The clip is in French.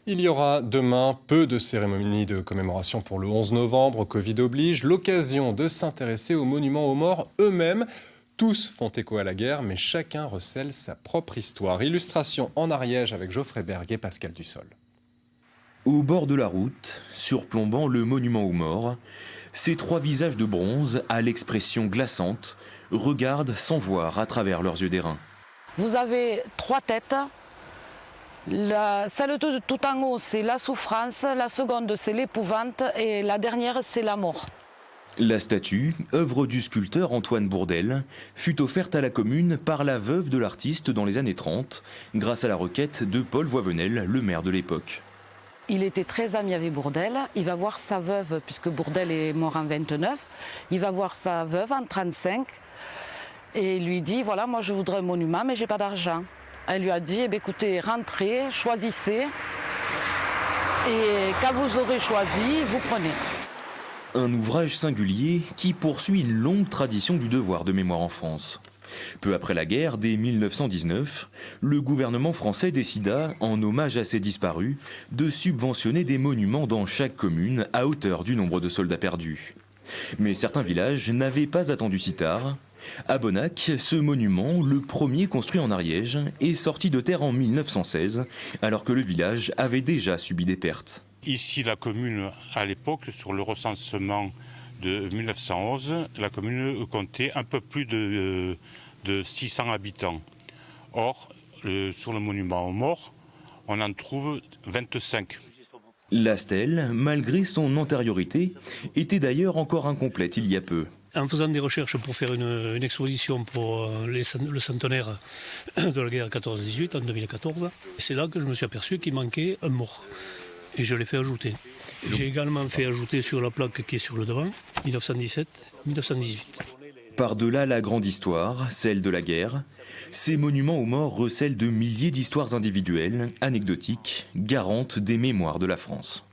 Il y aura demain peu de cérémonies de commémoration pour le 11 novembre, Covid oblige, l'occasion de s'intéresser aux monuments aux morts eux-mêmes. Tous font écho à la guerre, mais chacun recèle sa propre histoire. Illustration en Ariège avec Geoffrey Berg et Pascal Dussol. Au bord de la route, surplombant le monument aux morts, ces trois visages de bronze, à l'expression glaçante, regardent sans voir à travers leurs yeux d'airain. Vous avez trois têtes. Celle de tout en haut, c'est la souffrance, la seconde, c'est l'épouvante et la dernière, c'est la mort. La statue, œuvre du sculpteur Antoine Bourdelle, fut offerte à la commune par la veuve de l'artiste dans les années 30, grâce à la requête de Paul Voivenel, le maire de l'époque. Il était très ami avec Bourdelle. Il va voir sa veuve, puisque Bourdelle est mort en 29. Il va voir sa veuve en 35 et il lui dit, voilà, moi je voudrais un monument, mais j'ai pas d'argent. Elle lui a dit, eh bien, écoutez, rentrez, choisissez, et quand vous aurez choisi, vous prenez. Un ouvrage singulier qui poursuit une longue tradition du devoir de mémoire en France. Peu après la guerre, dès 1919, le gouvernement français décida, en hommage à ces disparus, de subventionner des monuments dans chaque commune à hauteur du nombre de soldats perdus. Mais certains villages n'avaient pas attendu si tard. À Bonnac, ce monument, le premier construit en Ariège, est sorti de terre en 1916, alors que le village avait déjà subi des pertes. Ici, la commune, à l'époque, sur le recensement de 1911, la commune comptait un peu plus de 600 habitants. Or, sur le monument aux morts, on en trouve 25. La stèle, malgré son antériorité, était d'ailleurs encore incomplète il y a peu. En faisant des recherches pour faire une exposition pour le centenaire de la guerre 14-18 en 2014, c'est là que je me suis aperçu qu'il manquait un mort. Et je l'ai fait ajouter. J'ai également fait ajouter sur la plaque qui est sur le devant, 1917-1918. Par-delà la grande histoire, celle de la guerre, ces monuments aux morts recèlent de milliers d'histoires individuelles, anecdotiques, garantes des mémoires de la France.